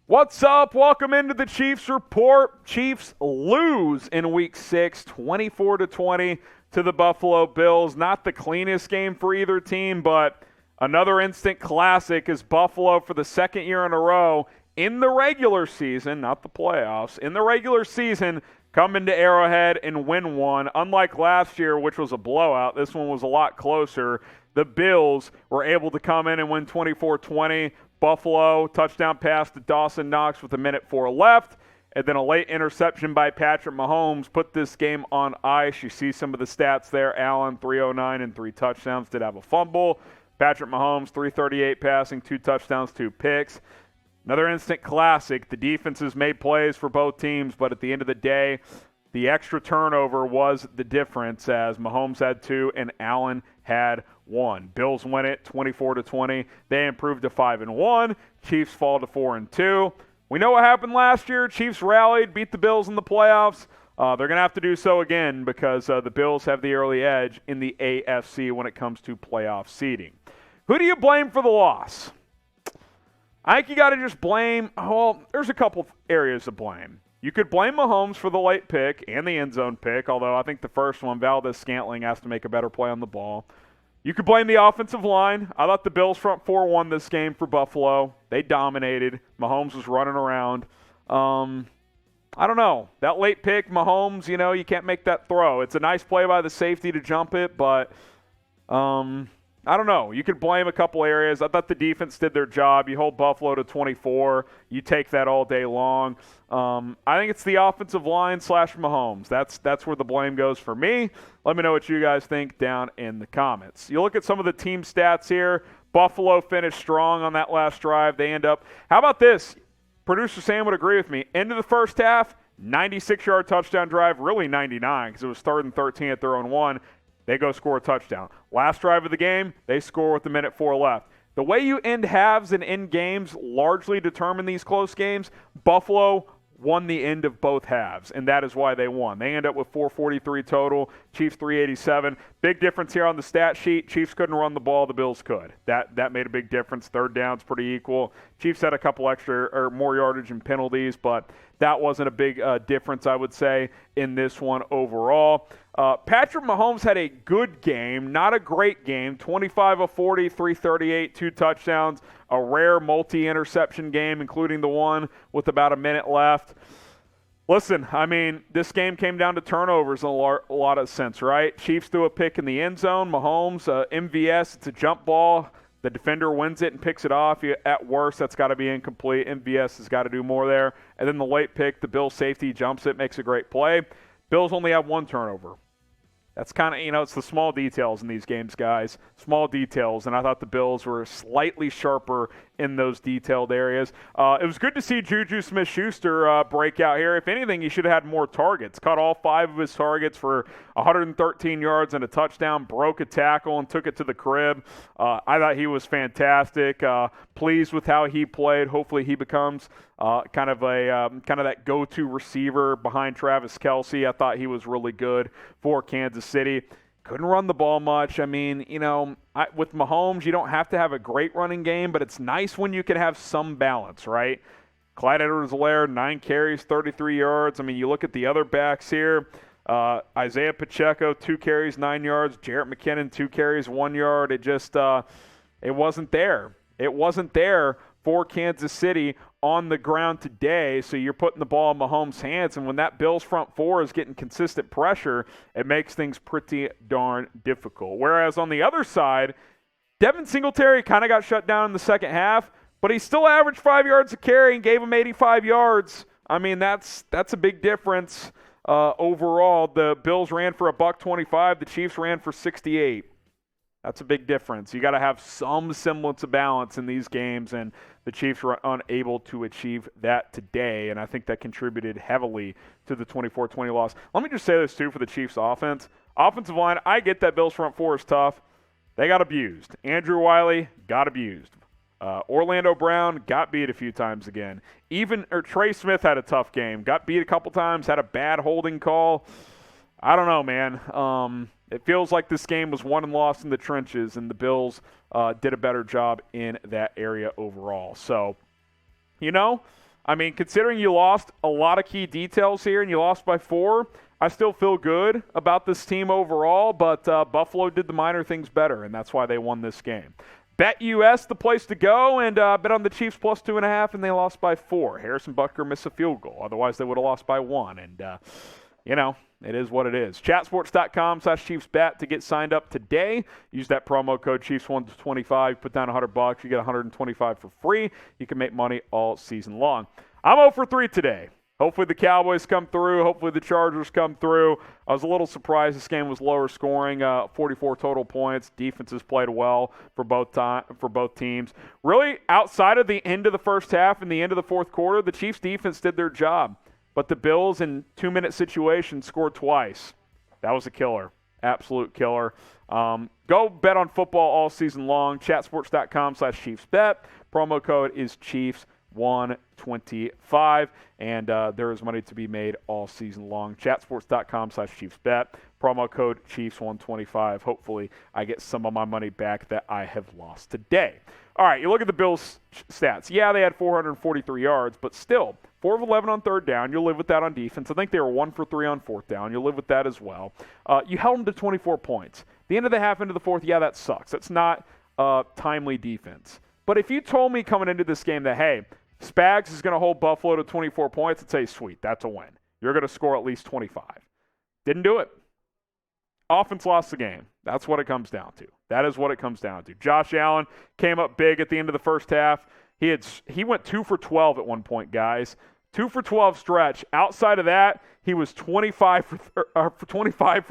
What's up? Welcome into the Chiefs Report. Chiefs lose in Week 6, 24-20 to the Buffalo Bills. Not the cleanest game for either team, but another instant classic as Buffalo, for the second year in a row in the regular season, not the playoffs, in the regular season, come into Arrowhead and win one. Unlike last year, which was a blowout, this one was a lot closer. The Bills were able to come in and win 24-20. Buffalo, touchdown pass to Dawson Knox with 1:04 left, and then a late interception by Patrick Mahomes put this game on ice. You see some of the stats there. Allen, 309 and 3 touchdowns, did have a fumble. Patrick Mahomes, 338 passing, 2 touchdowns, 2 picks. Another instant classic. The defenses made plays for both teams, but at the end of the day, the extra turnover was the difference as Mahomes had 2 and Allen had 1. Bills win it 24-20. They improved to 5-1. Chiefs fall to 4-2. We know what happened last year. Chiefs rallied, beat the Bills in the playoffs. They're going to have to do so again because the Bills have the early edge in the AFC when it comes to playoff seeding. Who do you blame for the loss? I think you got to just blame, there's a couple areas to blame. You could blame Mahomes for the late pick and the end zone pick, although I think the first one, Valdez-Scantling, has to make a better play on the ball. You could blame the offensive line. I thought the Bills front four won this game for Buffalo. They dominated. Mahomes was running around. I don't know. That late pick, Mahomes, you can't make that throw. It's a nice play by the safety to jump it, but I don't know. You could blame a couple areas. I thought the defense did their job. You hold Buffalo to 24. You take that all day long. I think it's the offensive line / Mahomes. That's where the blame goes for me. Let me know what you guys think down in the comments. You look at some of the team stats here. Buffalo finished strong on that last drive. They end up – how about this? Producer Sam would agree with me. End of the first half, 96-yard touchdown drive, really 99 because it was 3rd and 13 at their own 1. They go score a touchdown. Last drive of the game, they score with 1:04 left. The way you end halves and end games largely determine these close games. Buffalo won the end of both halves, and that is why they won. They end up with 443 total, Chiefs 387. Big difference here on the stat sheet. Chiefs couldn't run the ball, the Bills could. That made a big difference. Third down's pretty equal. Chiefs had a couple extra or more yardage and penalties, but that wasn't a big difference, I would say, in this one overall. Patrick Mahomes had a good game, not a great game. 25 of 40, 338, 2 touchdowns, a rare multi-interception game, including the one with about a minute left. Listen, I mean, this game came down to turnovers in a lot of sense, right? Chiefs threw a pick in the end zone. Mahomes, MVS, it's a jump ball. The defender wins it and picks it off. At worst, that's got to be incomplete. MVS has got to do more there. And then the late pick, the Bills safety jumps it, makes a great play. Bills only have 1 turnover. That's kind of, it's the small details in these games, guys. Small details, and I thought the Bills were slightly sharper in those detailed areas. It was good to see JuJu Smith-Schuster break out here. If anything, he should have had more targets. Caught all 5 of his targets for 113 yards and a touchdown, broke a tackle, and took it to the crib. I thought he was fantastic. Pleased with how he played. Hopefully he becomes kind of that go-to receiver behind Travis Kelce. I thought he was really good for Kansas City. Couldn't run the ball much. I mean, with Mahomes, you don't have to have a great running game, but it's nice when you can have some balance, right? Clyde Edwards-Helaire, 9 carries, 33 yards. I mean, you look at the other backs here. Isaiah Pacheco, 2 carries, 9 yards. Jarrett McKinnon, 2 carries, 1 yard. It just it wasn't there. It wasn't there for Kansas City on the ground today, so you're putting the ball in Mahomes' hands, and when that Bills front four is getting consistent pressure, it makes things pretty darn difficult. Whereas on the other side, Devin Singletary kind of got shut down in the second half, but he still averaged 5 yards a carry and gave him 85 yards. I mean, that's a big difference overall. The Bills ran for $125, the Chiefs ran for 68. That's a big difference. You got to have some semblance of balance in these games, and the Chiefs were unable to achieve that today, and I think that contributed heavily to the 24-20 loss. Let me just say this, too, for the Chiefs' offense. Offensive line, I get that Bills front four is tough. They got abused. Andrew Wiley got abused. Orlando Brown got beat a few times again. Trey Smith had a tough game. Got beat a couple times, had a bad holding call. I don't know, man. It feels like this game was won and lost in the trenches, and the Bills did a better job in that area overall. So, I mean, considering you lost a lot of key details here and you lost by 4, I still feel good about this team overall, but Buffalo did the minor things better, and that's why they won this game. BetUS, the place to go, and bet on the Chiefs plus 2.5, and they lost by 4. Harrison Butker missed a field goal. Otherwise, they would have lost by 1. And, it is what it is. Chatsports.com/ChiefsBet to get signed up today. Use that promo code Chiefs125. Put down $100. You get $125 for free. You can make money all season long. I'm 0 for 3 today. Hopefully the Cowboys come through. Hopefully the Chargers come through. I was a little surprised this game was lower scoring, 44 total points. Defenses played well for both teams. Really, outside of the end of the first half and the end of the fourth quarter, the Chiefs' defense did their job. But the Bills, in 2-minute situations, scored twice. That was a killer. Absolute killer. Go bet on football all season long. Chatsports.com/ChiefsBet. Promo code is Chiefs125. And there is money to be made all season long. Chatsports.com/ChiefsBet. Promo code Chiefs125. Hopefully, I get some of my money back that I have lost today. All right, you look at the Bills' stats. Yeah, they had 443 yards, but still, 4 of 11 on third down. You'll live with that on defense. I think they were 1 for 3 on fourth down. You'll live with that as well. You held them to 24 points. The end of the half, into the fourth, yeah, that sucks. That's not timely defense. But if you told me coming into this game that, hey, Spags is going to hold Buffalo to 24 points, I'd say, sweet, that's a win. You're going to score at least 25. Didn't do it. Offense lost the game. That's what it comes down to. That is what it comes down to. Josh Allen came up big at the end of the first half. He went 2 for 12 at one point, guys. 2 for 12 stretch. Outside of that, he was 25 for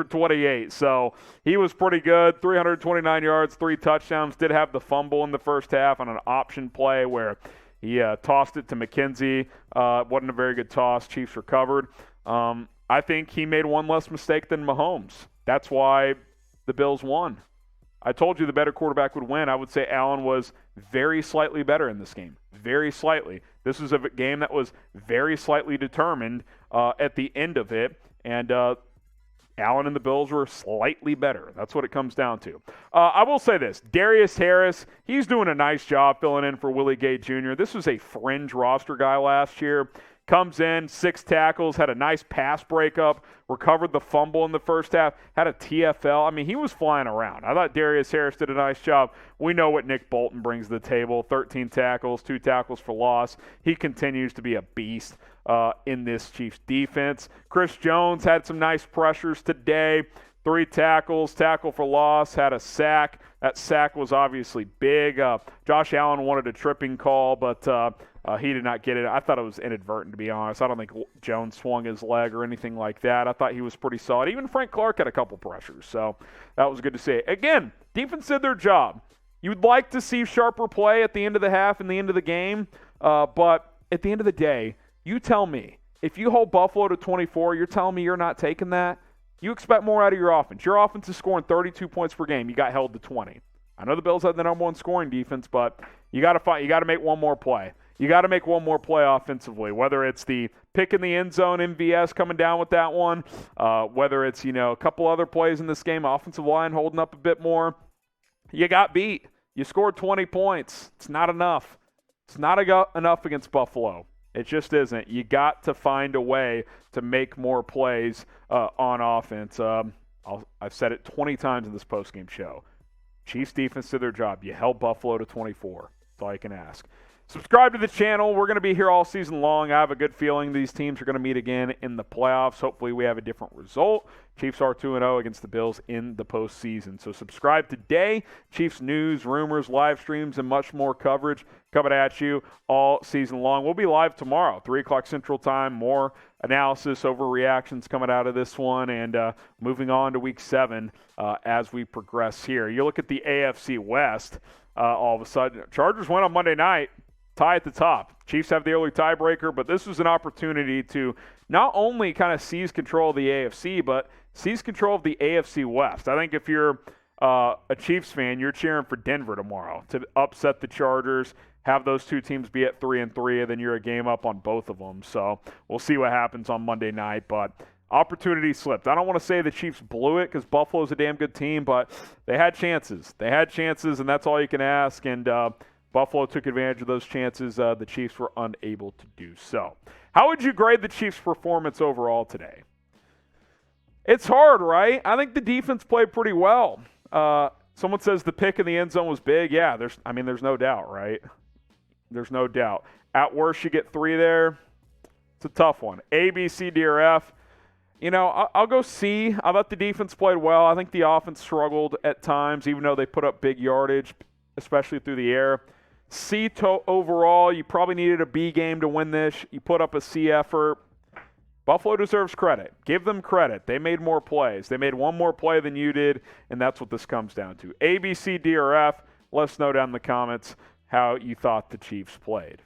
28. So he was pretty good. 329 yards, 3 touchdowns. Did have the fumble in the first half on an option play where he tossed it to McKenzie. Wasn't a very good toss. Chiefs recovered. I think he made one less mistake than Mahomes. That's why the Bills won. I told you the better quarterback would win. I would say Allen was very slightly better in this game. Very slightly. This was a game that was very slightly determined at the end of it. And Allen and the Bills were slightly better. That's what it comes down to. I will say this. Darius Harris, he's doing a nice job filling in for Willie Gay Jr. This was a fringe roster guy last year. Comes in, 6 tackles, had a nice pass breakup, recovered the fumble in the first half, had a TFL. I mean, he was flying around. I thought Darius Harris did a nice job. We know what Nick Bolton brings to the table. 13 tackles, 2 tackles for loss. He continues to be a beast in this Chiefs defense. Chris Jones had some nice pressures today. 3 tackles, tackle for loss, had a sack. That sack was obviously big. Josh Allen wanted a tripping call, but he did not get it. I thought it was inadvertent, to be honest. I don't think Jones swung his leg or anything like that. I thought he was pretty solid. Even Frank Clark had a couple pressures, so that was good to see. Again, defense did their job. You'd like to see sharper play at the end of the half and the end of the game, but at the end of the day, you tell me, if you hold Buffalo to 24, you're telling me you're not taking that? You expect more out of your offense. Your offense is scoring 32 points per game. You got held to 20. I know the Bills had the number 1 sgoring defense, but you got to make one more play. You got to make one more play offensively, whether it's the pick in the end zone, MVS coming down with that one, whether it's, a couple other plays in this game, offensive line holding up a bit more. You got beat. You scored 20 points. It's not enough. It's not enough against Buffalo. It just isn't. You got to find a way to make more plays on offense. I've said it 20 times in this postgame show. Chiefs defense did their job. You held Buffalo to 24. That's all you can ask. Subscribe to the channel. We're going to be here all season long. I have a good feeling these teams are going to meet again in the playoffs. Hopefully we have a different result. Chiefs are 2-0 against the Bills in the postseason. So subscribe today. Chiefs news, rumors, live streams, and much more coverage coming at you all season long. We'll be live tomorrow, 3 o'clock Central Time. More analysis, overreactions coming out of this one, and moving on to Week 7 as we progress here. You look at the AFC West, all of a sudden. Chargers win on Monday night. Tie at the top. Chiefs have the early tiebreaker, but this was an opportunity to not only kind of seize control of the AFC, but seize control of the AFC West. I think if you're a Chiefs fan, you're cheering for Denver tomorrow to upset the Chargers, have those two teams be at 3-3, and then you're a game up on both of them. So we'll see what happens on Monday night, but opportunity slipped. I don't want to say the Chiefs blew it because Buffalo's a damn good team, but they had chances. They had chances, and that's all you can ask, and Buffalo took advantage of those chances. The Chiefs were unable to do so. How would you grade the Chiefs' performance overall today? It's hard, right? I think the defense played pretty well. Someone says the pick in the end zone was big. Yeah, there's no doubt, right? There's no doubt. At worst, you get 3 there. It's a tough one. A, B, C, D, or F. I'll go C. I thought the defense played well. I think the offense struggled at times, even though they put up big yardage, especially through the air. C overall, you probably needed a B game to win this. You put up a C effort. Buffalo deserves credit. Give them credit. They made more plays. They made one more play than you did, and that's what this comes down to. A, B, C, D, or F. Let us know down in the comments how you thought the Chiefs played.